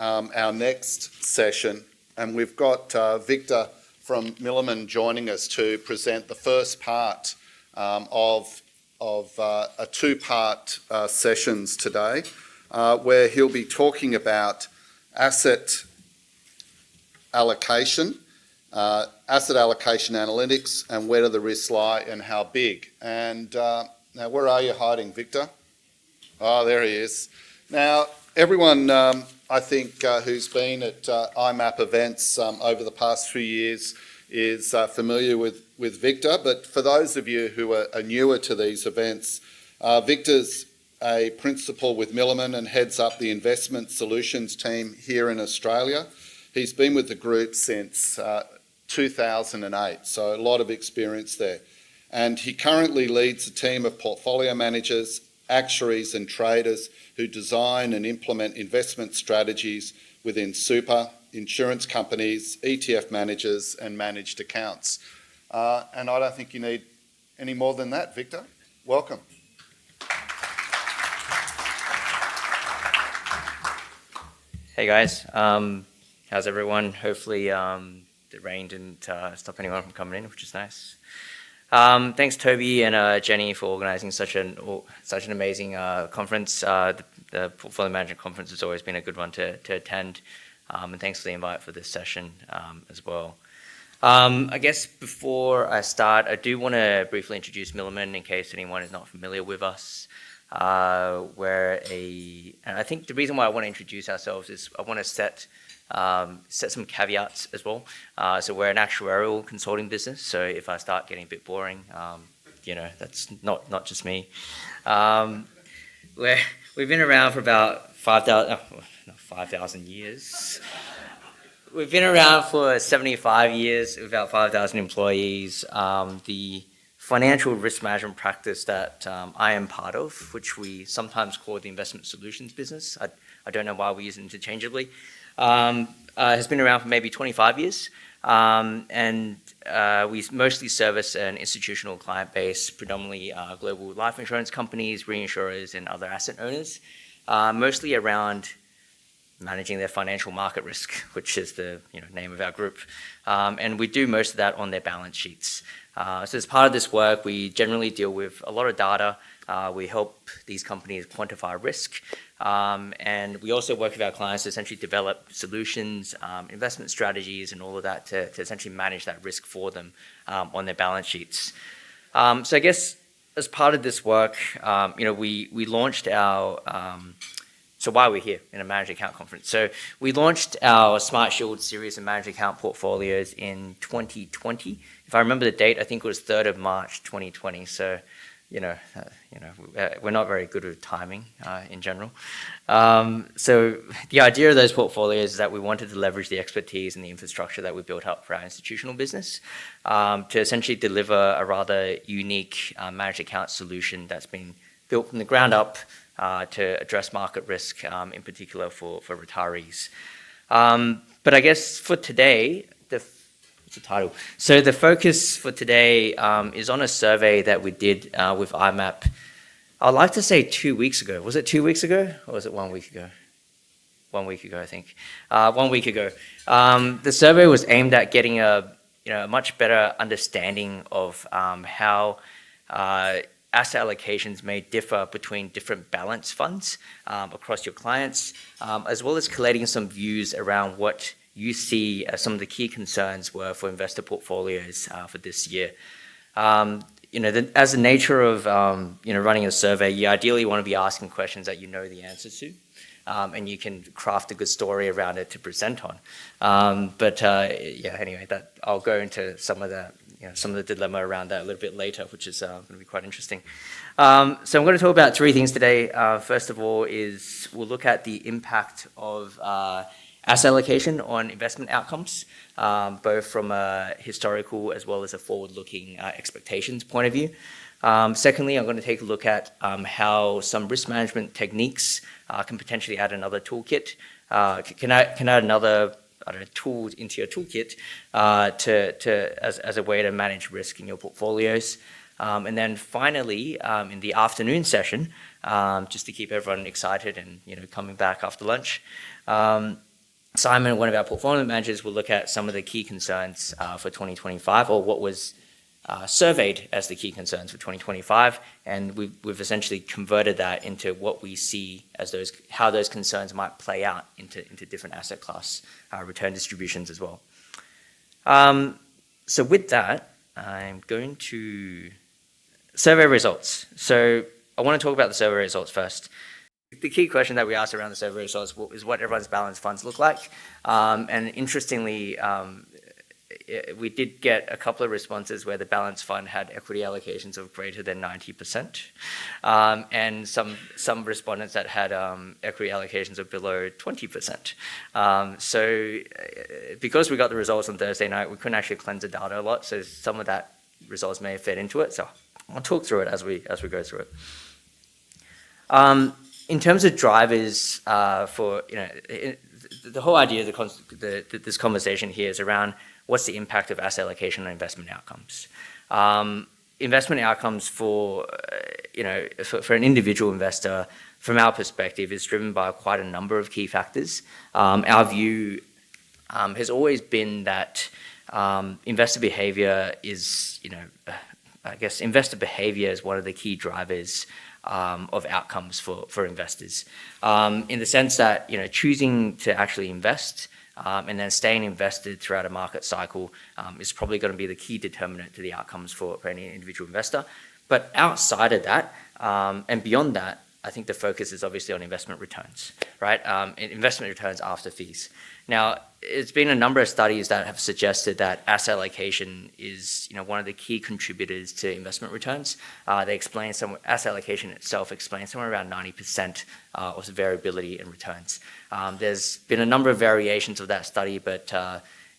our next session, and we've got Victor from Milliman joining us to present the first part of a two-part sessions today, where he'll be talking about asset allocation, asset allocation analytics, and where do the risks lie and how big. And now, where are you hiding, Victor? Oh, there he is. Now, everyone, I think, who's been at IMAP events over the past few years is familiar with Victor, but for those of you who are newer to these events, Victor's a principal with Milliman and heads up the investment solutions team here in Australia. He's been with the group since 2008, so a lot of experience there. And he currently leads a team of portfolio managers, actuaries and traders who design and implement investment strategies within super, insurance companies, ETF managers and managed accounts. And I don't think you need any more than that, Victor. Welcome. Hey guys, how's everyone? Hopefully the rain didn't stop anyone from coming in, which is nice. Thanks Toby and Jenny for organising such an amazing conference. The Portfolio Management Conference has always been a good one to attend, and thanks for the invite for this session as well. I guess before I start, I do want to briefly introduce Milliman in case anyone is not familiar with us. And I think the reason why I want to introduce ourselves is I want to set some caveats as well. So we're an actuarial consulting business, so if I start getting a bit boring, that's not just me. We've been around for about 5,000 years. We've been around for 75 years, with about 5,000 employees. The financial risk management practice that I am part of, which we sometimes call the investment solutions business, I don't know why we use it interchangeably, has been around for maybe 25 years. And we mostly service an institutional client base, predominantly global life insurance companies, reinsurers, and other asset owners, mostly around managing their financial market risk, which is the name of our group. And we do most of that on their balance sheets. So as part of this work, we generally deal with a lot of data. We help these companies quantify risk. And we also work with our clients to essentially develop solutions, investment strategies, and all of that to essentially manage that risk for them on their balance sheets. So I guess as part of this work, we launched our... So why we're here in a managed account conference. So we launched our Smart Shield series of managed account portfolios in 2020. If I remember the date, I think it was 3rd of March 2020. So, we're not very good with timing in general. So the idea of those portfolios is that we wanted to leverage the expertise and the infrastructure that we built up for our institutional business to essentially deliver a rather unique managed account solution that's been built from the ground up to address market risk, in particular for retirees. But I guess for today, what's the title? So the focus for today is on a survey that we did with IMAP. I'd like to say 2 weeks ago. Was it 2 weeks ago or was it 1 week ago? 1 week ago, I think. 1 week ago. The survey was aimed at getting a much better understanding of how asset allocations may differ between different balance funds across your clients, as well as collating some views around what you see as some of the key concerns were for investor portfolios for this year. As the nature of running a survey, you ideally want to be asking questions that you know the answers to, and you can craft a good story around it to present on. Anyway, that I'll go into some of the dilemma around that a little bit later, which is going to be quite interesting. So I'm going to talk about three things today. First of all is we'll look at the impact of asset allocation on investment outcomes, both from a historical as well as a forward-looking expectations point of view. Secondly, I'm going to take a look at how some risk management techniques can potentially add another toolkit, can add another tool into your toolkit as a way to manage risk in your portfolios. And then finally, in the afternoon session, just to keep everyone excited and coming back after lunch, Simon, one of our portfolio managers, will look at some of the key concerns for 2025, or what was surveyed as the key concerns for 2025, and we've essentially converted that into what we see as how those concerns might play out into different asset class return distributions as well. So with that, I'm going to survey results. So I want to talk about the survey results first. The key question that we asked around the survey results is what everyone's balanced funds look like. And interestingly, we did get a couple of responses where the balanced fund had equity allocations of greater than 90%, and some respondents that had equity allocations of below 20%. So because we got the results on Thursday night, we couldn't actually cleanse the data a lot, so some of that results may have fed into it. So I'll talk through it as we go through it. In terms of drivers for, the whole idea of this conversation here is around what's the impact of asset allocation on investment outcomes. Investment outcomes for an individual investor, from our perspective, is driven by quite a number of key factors. Our view has always been that investor behavior is, investor behavior is one of the key drivers of outcomes for investors, in the sense that choosing to actually invest and then staying invested throughout a market cycle is probably going to be the key determinant to the outcomes for any individual investor. But outside of that and beyond that, I think the focus is obviously on investment returns, right? Investment returns after fees. Now, it's been a number of studies that have suggested that asset allocation is one of the key contributors to investment returns. They explain asset allocation itself explains somewhere around 90% of the variability in returns. There's been a number of variations of that study, but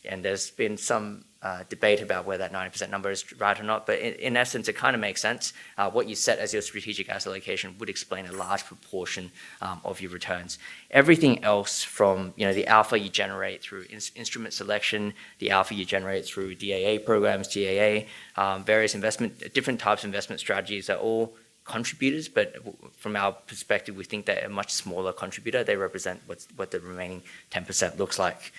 and there's been some debate about whether that 90% number is right or not, but in essence, it kind of makes sense. What you set as your strategic asset allocation would explain a large proportion of your returns. Everything else from the alpha you generate through instrument selection, the alpha you generate through DAA programs, GAA, various different types of investment strategies are all contributors, but from our perspective, we think they're a much smaller contributor. They represent what the remaining 10% looks like.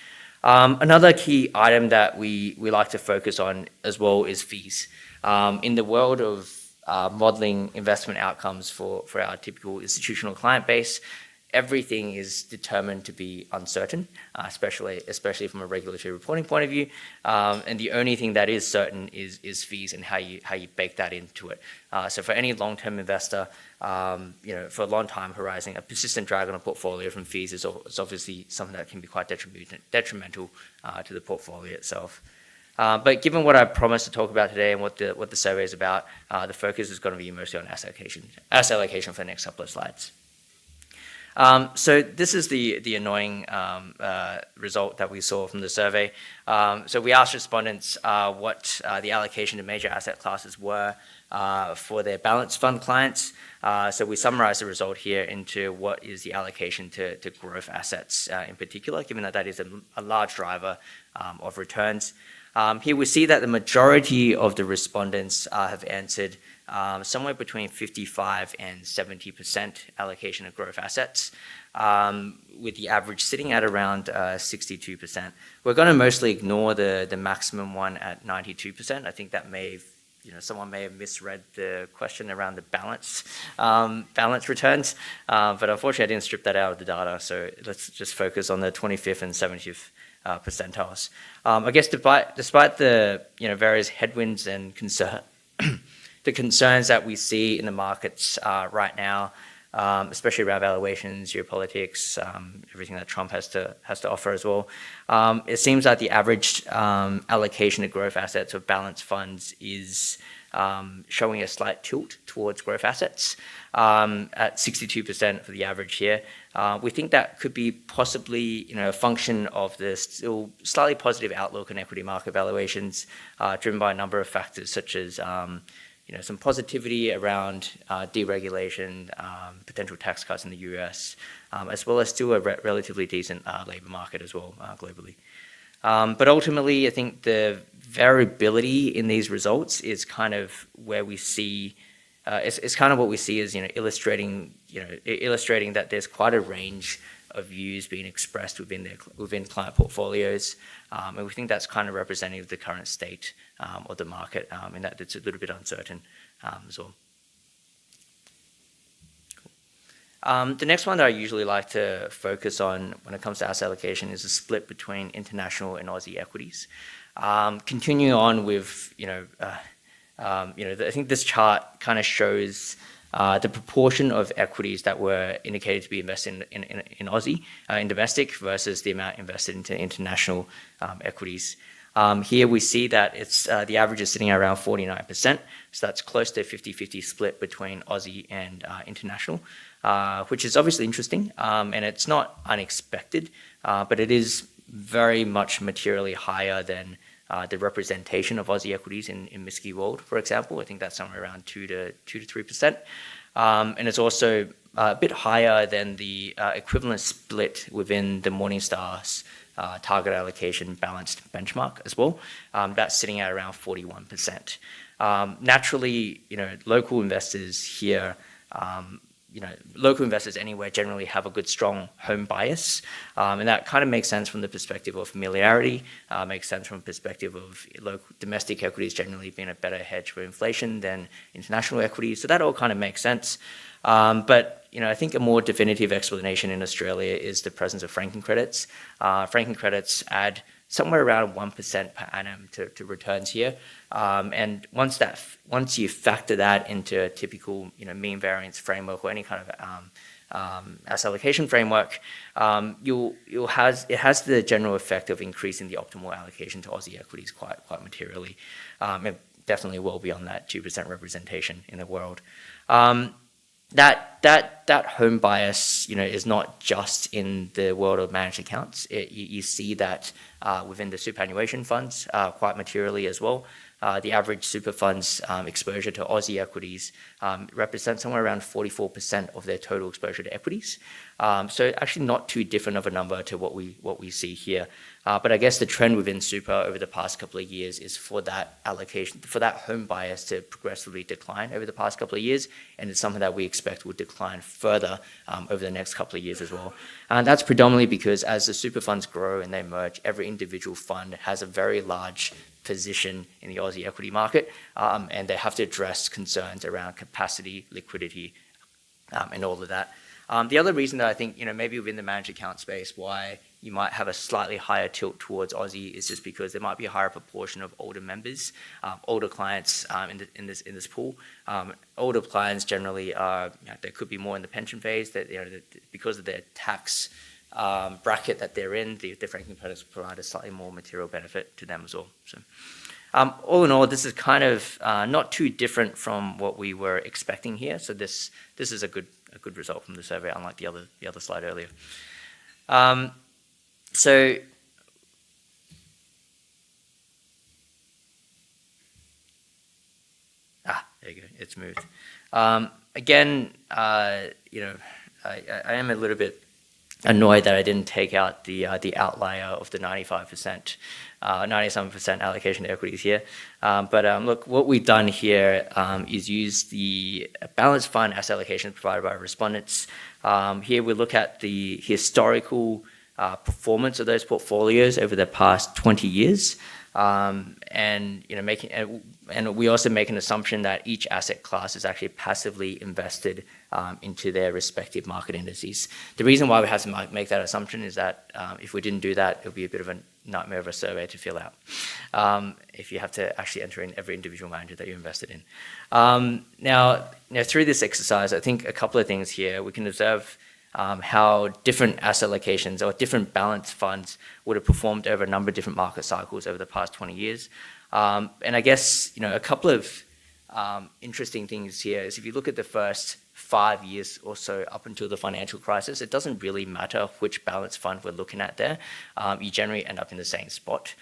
Another key item that we like to focus on as well is fees. In the world of modeling investment outcomes for our typical institutional client base, everything is determined to be uncertain, especially from a regulatory reporting point of view. And the only thing that is certain is fees and how you bake that into it. So for any long-term investor, for a long time horizon, a persistent drag on a portfolio from fees is obviously something that can be quite detrimental to the portfolio itself. But given what I promised to talk about today and what the survey is about, the focus is going to be mostly on asset allocation for the next couple of slides. So this is the annoying result that we saw from the survey. So we asked respondents what the allocation to major asset classes were for their balanced fund clients. So we summarized the result here into what is the allocation to growth assets in particular, given that is a large driver of returns. Here we see that the majority of the respondents have answered somewhere between 55 and 70% allocation of growth assets, with the average sitting at around 62%. We're going to mostly ignore the maximum one at 92%. I think that someone may have misread the question around the balance returns, but unfortunately I didn't strip that out of the data, so let's just focus on the 25th and 70th percentiles. I guess despite the various headwinds and the concerns that we see in the markets right now, especially around valuations, geopolitics, everything that Trump has to offer as well, it seems that the average allocation of growth assets of balanced funds is showing a slight tilt towards growth assets at 62% for the average here. We think that could be possibly a function of the still slightly positive outlook on equity market valuations, driven by a number of factors such as some positivity around deregulation, potential tax cuts in the US, as well as still a relatively decent labour market as well globally. But ultimately, I think the variability in these results is kind of where we see, it's kind of what we see as illustrating that there's quite a range of views being expressed within client portfolios. And we think that's kind of representative of the current state of the market, in that it's a little bit uncertain as well. The next one that I usually like to focus on when it comes to asset allocation is the split between international and Aussie equities. Continuing on with, I think this chart kind of shows the proportion of equities that were indicated to be invested in Aussie, in domestic, versus the amount invested into international equities. Here we see that it's the average is sitting at around 49%, so that's close to a 50-50 split between Aussie and international, which is obviously interesting, and it's not unexpected, but it is very much materially higher than the representation of Aussie equities in MSCI World, for example. I think that's somewhere around 2 to 3%. And it's also a bit higher than the equivalent split within the Morningstar's target allocation balanced benchmark as well. That's sitting at around 41%. Naturally, local investors here, local investors anywhere generally have a good, strong home bias. And that kind of makes sense from the perspective of familiarity, makes sense from the perspective of domestic equities generally being a better hedge for inflation than international equities. So that all kind of makes sense. But I think a more definitive explanation in Australia is the presence of franking credits. Franking credits add somewhere around 1% per annum to returns here. And once you factor that into a typical mean variance framework or any kind of asset allocation framework, it has the general effect of increasing the optimal allocation to Aussie equities quite materially. And definitely well beyond that 2% representation in the world. That home bias, is not just in the world of managed accounts. You see that within the superannuation funds quite materially as well. The average super fund's exposure to Aussie equities represents somewhere around 44% of their total exposure to equities. So actually not too different of a number to what we see here. But I guess the trend within super over the past couple of years is for that allocation, for that home bias to progressively decline over the past couple of years, and it's something that we expect will decline further over the next couple of years as well. And that's predominantly because as the super funds grow and they merge, every individual fund has a very large position in the Aussie equity market, and they have to address concerns around capacity, liquidity, and all of that. The other reason that I think, maybe within the managed account space, why you might have a slightly higher tilt towards Aussie is just because there might be a higher proportion of older members, older clients in this pool. Older clients generally are, they could be more in the pension phase, that because of their tax bracket that they're in, the franking credits provide a slightly more material benefit to them as well. So, all in all, this is kind of not too different from what we were expecting here. So this is a good result from the survey, unlike the other slide earlier. So there you go. It's moved. Again, I am a little bit annoyed that I didn't take out the outlier of the 95%, 97% allocation to equities here. But look, what we've done here is use the balanced fund asset allocation provided by respondents. Here we look at the historical performance of those portfolios over the past 20 years. And we also make an assumption that each asset class is actually passively invested into their respective market indices. The reason why we have to make that assumption is that if we didn't do that, it would be a bit of a nightmare of a survey to fill out if you have to actually enter in every individual manager that you're invested in. Now, through this exercise, I think a couple of things here. We can observe how different asset allocations or different balanced funds would have performed over a number of different market cycles over the past 20 years. And I guess, a couple of interesting things here is if you look at the first 5 years or so up until the financial crisis, it doesn't really matter which balanced fund we're looking at there. You generally end up in the same spot.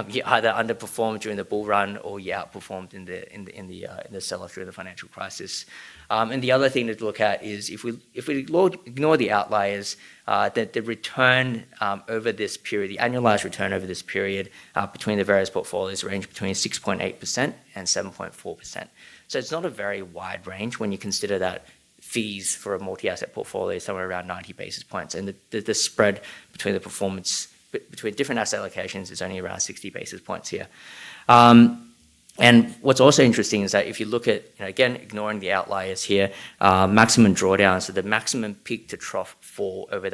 You either underperformed during the bull run or you outperformed in the sell-off during the financial crisis. And the other thing to look at is if we ignore the outliers, that the return over this period, the annualized return over this period between the various portfolios range between 6.8% and 7.4%. So it's not a very wide range when you consider that fees for a multi-asset portfolio is somewhere around 90 basis points, and the spread between the performance between different asset allocations is only around 60 basis points here. And what's also interesting is that if you look at, again, ignoring the outliers here, maximum drawdown, so the maximum peak to trough fall over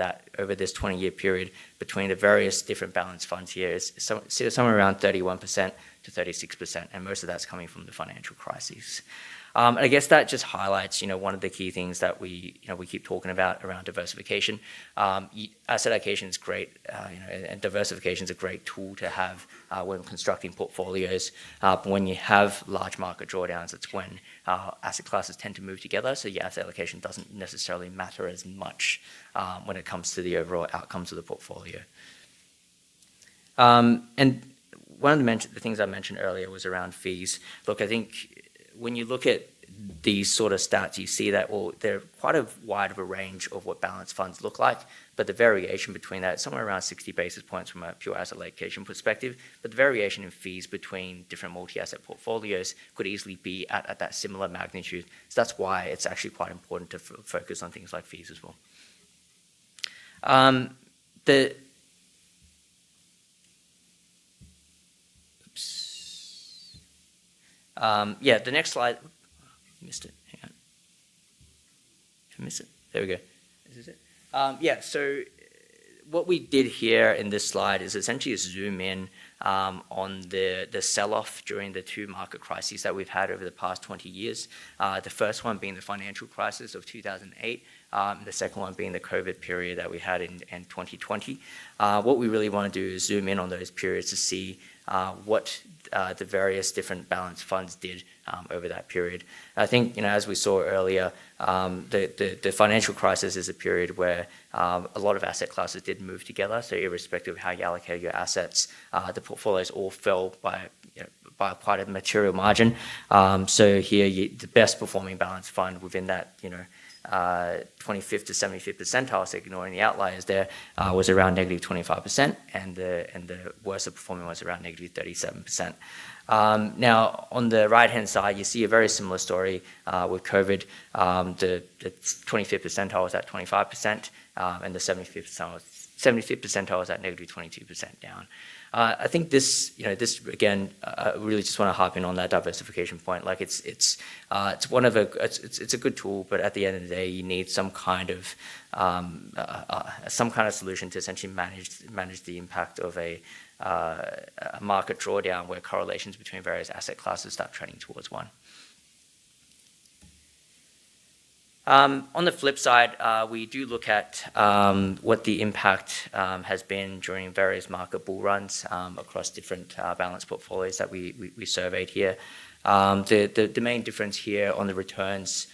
this 20-year period between the various different balanced funds here is somewhere around 31% to 36%, and most of that's coming from the financial crises. And I guess that just highlights, one of the key things that we keep talking about around diversification. Asset allocation is great, and diversification is a great tool to have when constructing portfolios. But when you have large market drawdowns, it's when asset classes tend to move together. So your asset allocation doesn't necessarily matter as much when it comes to the overall outcomes of the portfolio. And one of the things I mentioned earlier was around fees. Look, I think when you look at these sort of stats, you see that, well, they're quite a wide of a range of what balanced funds look like, but the variation between that is somewhere around 60 basis points from a pure asset allocation perspective, but the variation in fees between different multi-asset portfolios could easily be at that similar magnitude. So that's why it's actually quite important to focus on things like fees as well. The next slide. Missed it. Hang on. Did I miss it? There we go. Is this it? So what we did here in this slide is essentially zoom in on the sell-off during the two market crises that we've had over the past 20 years. The first one being the financial crisis of 2008, the second one being the COVID period that we had in 2020. What we really want to do is zoom in on those periods to see what the various different balanced funds did over that period. I think, as we saw earlier, the financial crisis is a period where a lot of asset classes did move together. So irrespective of how you allocate your assets, the portfolios all fell by quite a material margin. So here, the best performing balanced fund within that, 25th to 75th percentile, so ignoring the outliers there, was around negative 25%, and the worst performing was around negative 37%. Now, on the right-hand side, you see a very similar story with COVID. The 25th percentile was at 25%, and the 75th percentile was at negative 22% down. I think this again, I really just want to harp in on that diversification point. Like it's a good tool, but at the end of the day, you need some kind of solution to essentially manage the impact of a market drawdown where correlations between various asset classes start trending towards one. On the flip side, we do look at what the impact has been during various market bull runs across different balanced portfolios that we surveyed here. The main difference here on the returns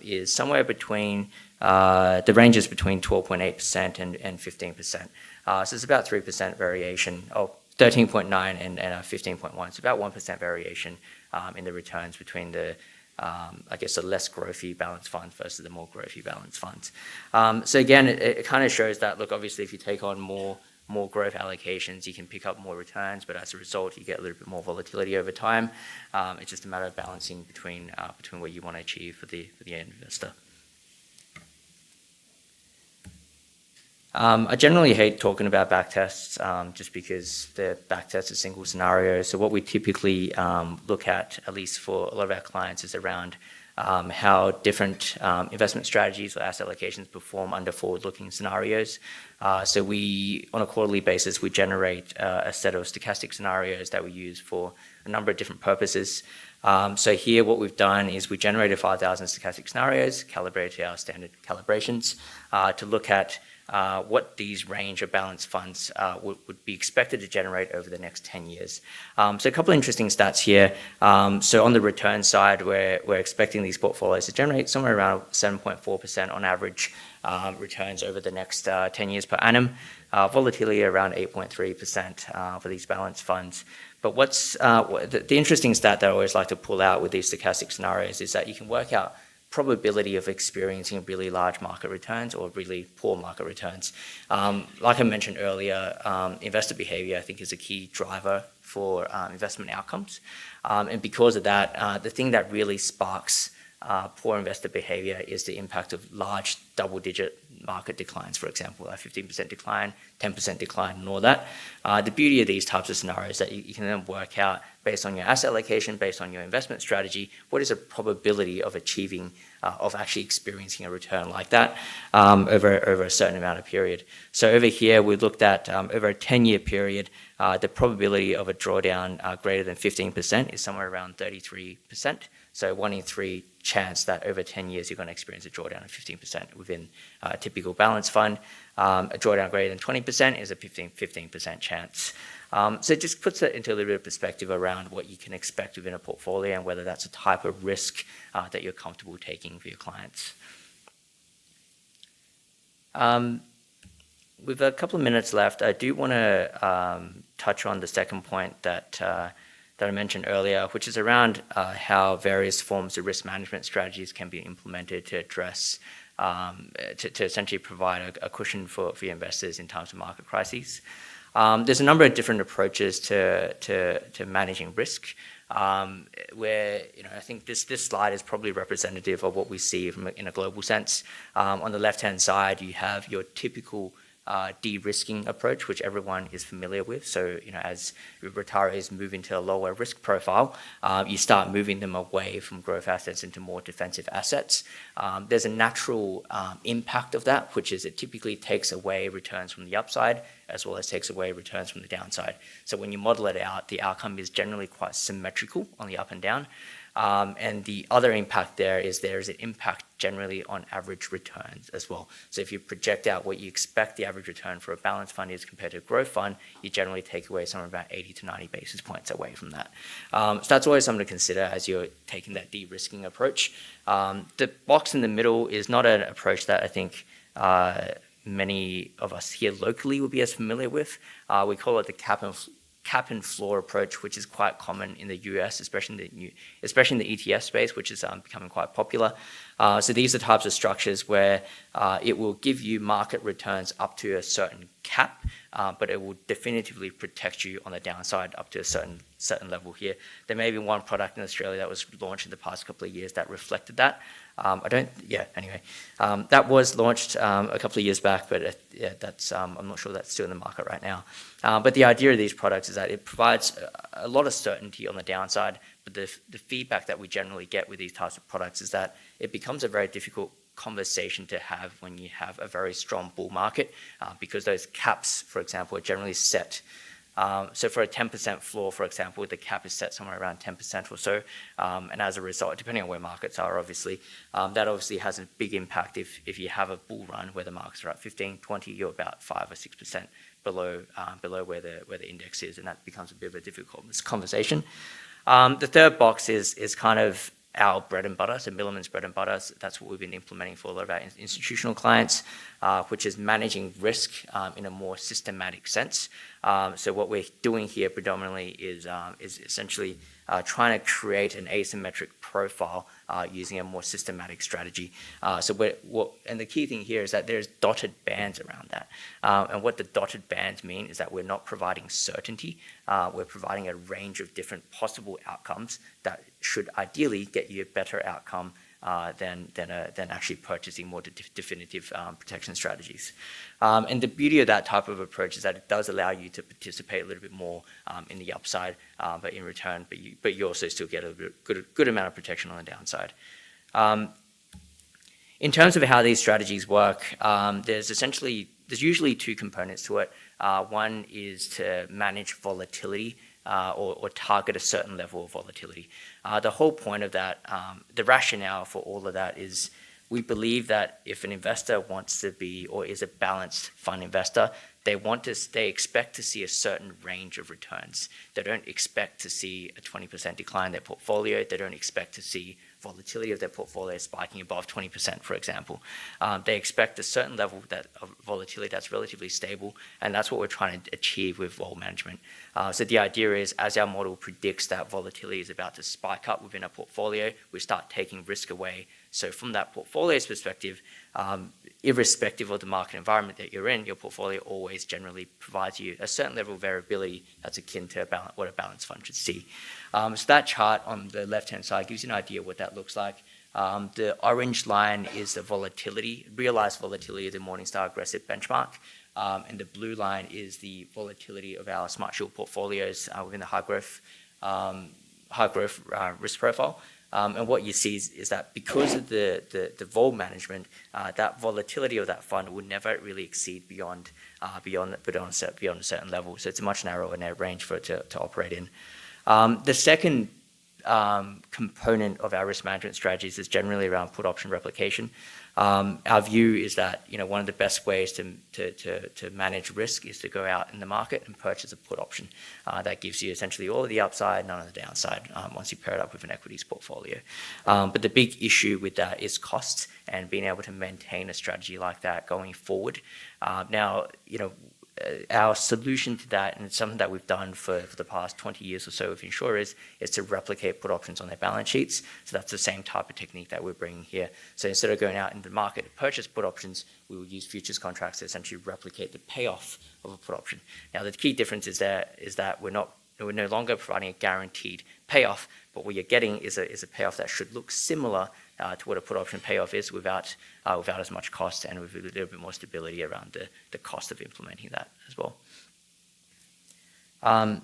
is somewhere between, the range is between 12.8% and 15%. So it's about 3% variation, 13.9 and 15.1. It's about 1% variation in the returns between the the less growthy balanced funds versus the more growthy balanced funds. So again, it kind of shows that, look, obviously if you take on more growth allocations, you can pick up more returns, but as a result, you get a little bit more volatility over time. It's just a matter of balancing between what you want to achieve for the end investor. I generally hate talking about backtests just because the backtest is single scenario. So what we typically look at least for a lot of our clients, is around how different investment strategies or asset allocations perform under forward-looking scenarios. So on a quarterly basis, we generate a set of stochastic scenarios that we use for a number of different purposes. So here what we've done is we generated 5,000 stochastic scenarios, calibrated to our standard calibrations, to look at what these range of balanced funds would be expected to generate over the next 10 years. So a couple of interesting stats here. So on the return side, we're expecting these portfolios to generate somewhere around 7.4% on average returns over the next 10 years per annum. Volatility around 8.3% for these balanced funds. But what's the interesting stat that I always like to pull out with these stochastic scenarios is that you can work out probability of experiencing really large market returns or really poor market returns. Like I mentioned earlier, investor behavior, I think, is a key driver for investment outcomes. And because of that, the thing that really sparks poor investor behavior is the impact of large double-digit market declines, for example, a 15% decline, 10% decline, and all that. The beauty of these types of scenarios is that you can then work out, based on your asset allocation, based on your investment strategy, what is the probability of achieving, of actually experiencing a return like that over a certain amount of period. So over here, we looked at over a 10-year period, the probability of a drawdown greater than 15% is somewhere around 33%. So 1 in 3 chance that over 10 years you're going to experience a drawdown of 15% within a typical balance fund. A drawdown greater than 20% is a 15% chance. So it just puts it into a little bit of perspective around what you can expect within a portfolio and whether that's a type of risk that you're comfortable taking for your clients. With a couple of minutes left, I do want to touch on the second point that I mentioned earlier, which is around how various forms of risk management strategies can be implemented to address, to essentially provide a cushion for your investors in times of market crises. There's a number of different approaches to managing risk, where I think this slide is probably representative of what we see in a global sense. On the left-hand side, you have your typical de-risking approach, which everyone is familiar with. So, as retirees move into a lower risk profile, you start moving them away from growth assets into more defensive assets. There's a natural impact of that, which is it typically takes away returns from the upside, as well as takes away returns from the downside. So when you model it out, the outcome is generally quite symmetrical on the up and down. And the other impact there's an impact generally on average returns as well. So if you project out what you expect the average return for a balanced fund is compared to a growth fund, you generally take away somewhere about 80 to 90 basis points away from that. So that's always something to consider as you're taking that de-risking approach. The box in the middle is not an approach that I think many of us here locally will be as familiar with. We call it the cap and floor approach, which is quite common in the US, especially in the ETF space, which is becoming quite popular. So these are types of structures where it will give you market returns up to a certain cap, but it will definitively protect you on the downside up to a certain level here. There may be one product in Australia that was launched in the past couple of years that reflected that. That was launched a couple of years back, but I'm not sure that's still in the market right now. But the idea of these products is that it provides a lot of certainty on the downside, but the feedback that we generally get with these types of products is that it becomes a very difficult conversation to have when you have a very strong bull market, because those caps, for example, are generally set. So for a 10% floor, for example, the cap is set somewhere around 10% or so. And as a result, depending on where markets are, obviously, that obviously has a big impact if you have a bull run where the markets are at 15, 20, you're about 5 or 6% below where the index is, and that becomes a bit of a difficult conversation. The third box is kind of our bread and butter, so Milliman's bread and butter. So that's what we've been implementing for a lot of our institutional clients, which is managing risk in a more systematic sense. So what we're doing here predominantly is essentially trying to create an asymmetric profile using a more systematic strategy. And the key thing here is that there's dotted bands around that. And what the dotted bands mean is that we're not providing certainty. We're providing a range of different possible outcomes that should ideally get you a better outcome than actually purchasing more definitive protection strategies. And the beauty of that type of approach is that it does allow you to participate a little bit more in the upside, but in return, but you also still get a good amount of protection on the downside. In terms of how these strategies work, there's usually 2 components to it. One is to manage volatility, or target a certain level of volatility. The whole point of that, the rationale for all of that is we believe that if an investor wants to be or is a balanced fund investor, they expect to see a certain range of returns. They don't expect to see a 20% decline in their portfolio. They don't expect to see volatility of their portfolio spiking above 20%, for example. They expect a certain level of volatility that's relatively stable, and that's what we're trying to achieve with vol management. So the idea is, as our model predicts that volatility is about to spike up within a portfolio, we start taking risk away. So from that portfolio's perspective, irrespective of the market environment that you're in, your portfolio always generally provides you a certain level of variability that's akin to what a balanced fund should see. So that chart on the left-hand side gives you an idea of what that looks like. The orange line is the volatility, realized volatility of the Morningstar aggressive benchmark. And the blue line is the volatility of our Smart Shield portfolios within the high growth risk profile. And what you see is that because of the vol management, that volatility of that fund will never really exceed beyond a certain level. So it's a much narrower net range for it to operate in. The second component of our risk management strategies is generally around put option replication. Our view is that one of the best ways to manage risk is to go out in the market and purchase a put option. That gives you essentially all of the upside, none of the downside once you pair it up with an equities portfolio. But the big issue with that is costs and being able to maintain a strategy like that going forward. Now, our solution to that, and it's something that we've done for the past 20 years or so with insurers, is to replicate put options on their balance sheets. So that's the same type of technique that we're bringing here. So instead of going out into the market to purchase put options, we will use futures contracts to essentially replicate the payoff of a put option. Now, the key difference is that we're no longer providing a guaranteed payoff, but what you're getting is a payoff that should look similar to what a put option payoff is without as much cost and with a little bit more stability around the cost of implementing that as well. And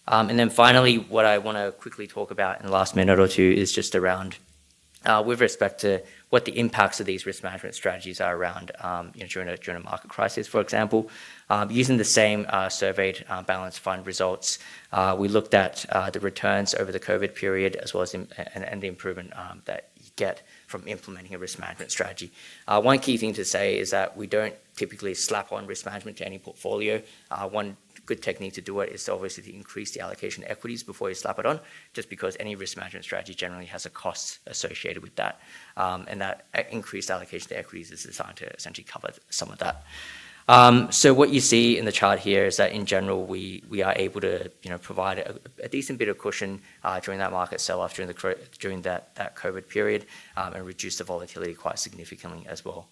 then finally, what I want to quickly talk about in the last minute or two is just around with respect to what the impacts of these risk management strategies are around during a market crisis. For example, using the same surveyed balanced fund results, we looked at the returns over the COVID period as well as and the improvement that you get from implementing a risk management strategy. One key thing to say is that we don't typically slap on risk management to any portfolio. One good technique to do it is obviously to increase the allocation to equities before you slap it on, just because any risk management strategy generally has a cost associated with that. And that increased allocation to equities is designed to essentially cover some of that. So what you see in the chart here is that in general, we are able to provide a decent bit of cushion during that market sell-off during that COVID period and reduce the volatility quite significantly as well.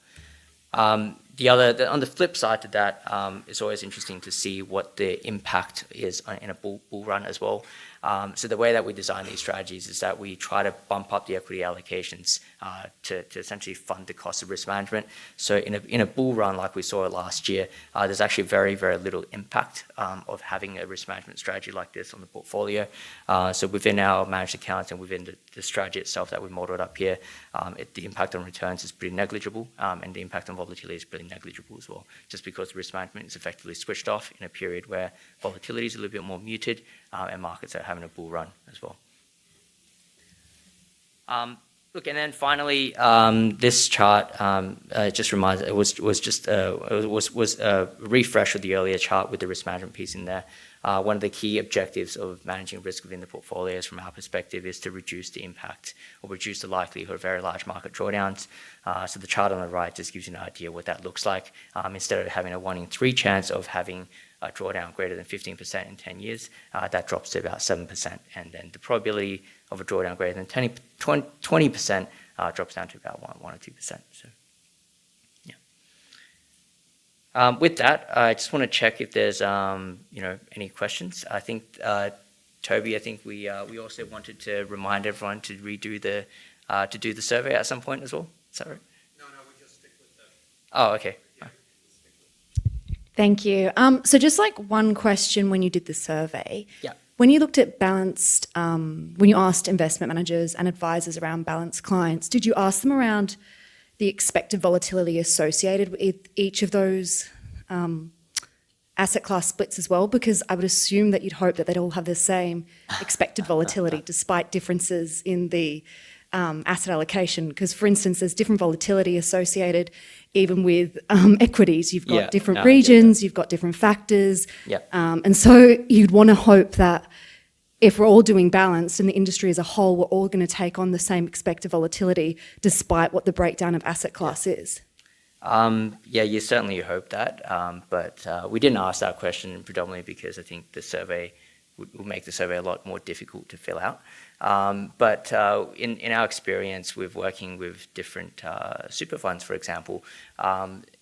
On the flip side to that, it's always interesting to see what the impact is in a bull run as well. So the way that we design these strategies is that we try to bump up the equity allocations to essentially fund the cost of risk management. So in a bull run like we saw last year, there's actually very, very little impact of having a risk management strategy like this on the portfolio. So within our managed accounts and within the strategy itself that we modeled up here, the impact on returns is pretty negligible, and the impact on volatility is pretty negligible as well, just because the risk management is effectively switched off in a period where volatility is a little bit more muted and markets are having a bull run as well. Look, and then finally, this chart just reminds it was a refresh of the earlier chart with the risk management piece in there. One of the key objectives of managing risk within the portfolios from our perspective is to reduce the impact or reduce the likelihood of very large market drawdowns. So the chart on the right just gives you an idea what that looks like. Instead of having a 1 in 3 chance of having a drawdown greater than 15% in 10 years, that drops to about 7%. And then the probability of a drawdown greater than 20% drops down to about 1 or 2%. So, yeah. With that, I just want to check if there's any questions. I think Toby, I think we also wanted to remind everyone to redo the survey at some point as well. Is that right? No, we just stick with that. Oh, okay. Thank you. So just like one question when you did the survey. Yeah. When you looked at balanced, when you asked investment managers and advisors around balanced clients, did you ask them around the expected volatility associated with each of those asset class splits as well? Because I would assume that you'd hope that they'd all have the same expected volatility despite differences in the asset allocation. Because, for instance, there's different volatility associated even with equities. You've got different regions, you've got different factors. Yep. And so you'd want to hope that if we're all doing balance and the industry as a whole, we're all going to take on the same expected volatility despite what the breakdown of asset class is. Yeah, you certainly hope that, but we didn't ask that question predominantly because I think the survey would make the survey a lot more difficult to fill out. But in our experience with working with different super funds, for example,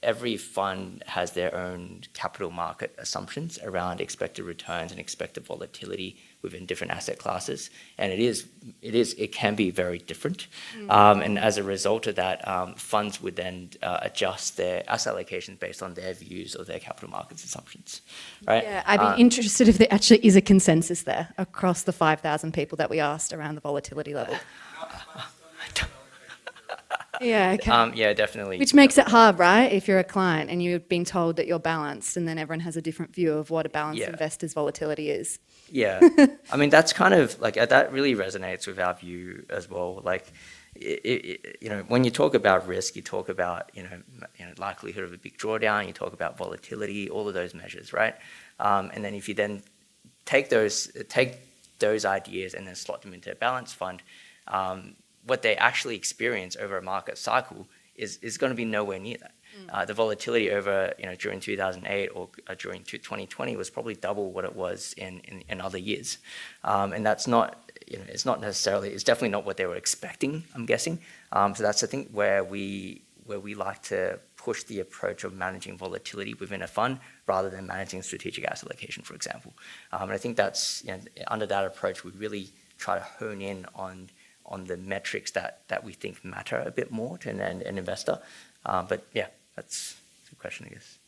every fund has their own capital market assumptions around expected returns and expected volatility within different asset classes, and it can be very different. And as a result of that, funds would then adjust their asset allocations based on their views of their capital markets assumptions, right? Yeah, I'd be interested if there actually is a consensus there across the 5,000 people that we asked around the volatility level. Yeah, okay. Yeah, definitely. Which makes it hard, right? If you're a client and you're being told that you're balanced, and then everyone has a different view of what a balanced investor's volatility is. Yeah, I mean, that's kind of like, that really resonates with our view as well. Like, when you talk about risk, you talk about, likelihood of a big drawdown, you talk about volatility, all of those measures, right? And then if you then take those ideas and then slot them into a balanced fund, what they actually experience over a market cycle is going to be nowhere near that. The volatility over, during 2008 or during 2020 was probably double what it was in other years. And that's not, it's definitely not what they were expecting, I'm guessing. So that's, I think, where we like to push the approach of managing volatility within a fund rather than managing strategic asset allocation, for example. And I think that's, under that approach, we really try to hone in on the metrics that we think matter a bit more to an investor. But yeah, that's the question, I guess.